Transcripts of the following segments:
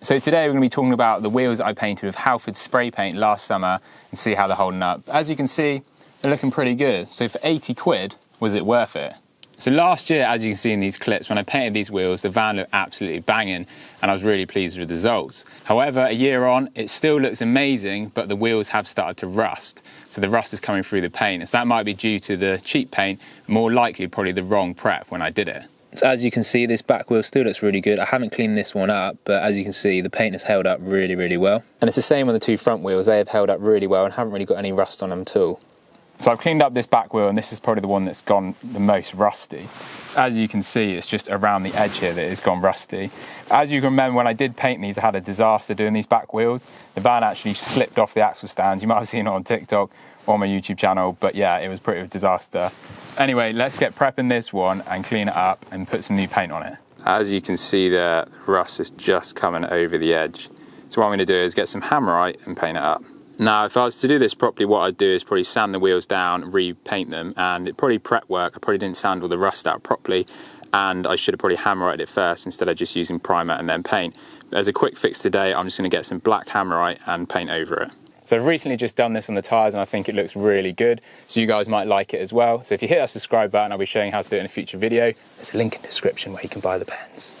So today we're going to be talking about the wheels that I painted with Halfords spray paint last summer and see how they're holding up. As you can see, they're looking pretty good. So for 80 quid, was it worth it? So last year, as you can see in these clips, when I painted these wheels, the van looked absolutely banging and I was really pleased with the results. However, a year on, it still looks amazing, but the wheels have started to rust. So the rust is coming through the paint. So that might be due to the cheap paint, more likely probably the wrong prep when I did it. So as you can see, this back wheel still looks really good. I haven't cleaned this one up, but as you can see, the paint has held up really, really well. And it's the same on the two front wheels. They have held up really well and haven't really got any rust on them at all. So I've cleaned up this back wheel and this is probably the one that's gone the most rusty. So as you can see, it's just around the edge here that it's gone rusty. As you can remember, when I did paint these, I had a disaster doing these back wheels. The van actually slipped off the axle stands. You might have seen it on TikTok or my YouTube channel, but yeah, it was pretty a disaster. Anyway, let's get prepping this one and clean it up and put some new paint on it. As you can see there, the rust is just coming over the edge. So what I'm going to do is get some Hammerite and paint it up. Now, if I was to do this properly, what I'd do is probably sand the wheels down, repaint them, and it probably prep work. I probably didn't sand all the rust out properly, and I should have probably Hammerite it first instead of just using primer and then paint. But as a quick fix today, I'm just going to get some black Hammerite and paint over it. So I've recently just done this on the tyres and I think it looks really good. So you guys might like it as well. So if you hit that subscribe button, I'll be showing how to do it in a future video. There's a link in the description where you can buy the pens.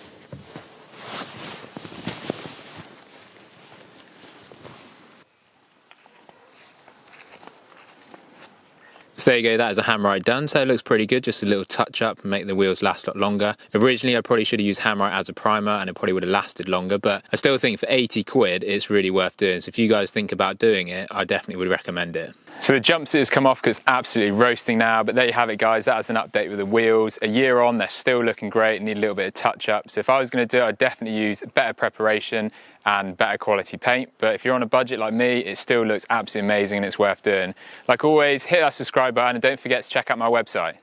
So there you go, that is a Hammerite done. So it looks pretty good, just a little touch up and make the wheels last a lot longer. Originally, I probably should have used Hammerite as a primer and it probably would have lasted longer, but I still think for 80 quid, it's really worth doing. So if you guys think about doing it, I definitely would recommend it. So the jumpsuit has come off because it's absolutely roasting now, but there you have it guys, that was an update with the wheels. A year on, they're still looking great, need a little bit of touch up. So if I was going to do it, I'd definitely use better preparation and better quality paint. But if you're on a budget like me, it still looks absolutely amazing and it's worth doing. Like always, hit that subscribe button and don't forget to check out my website.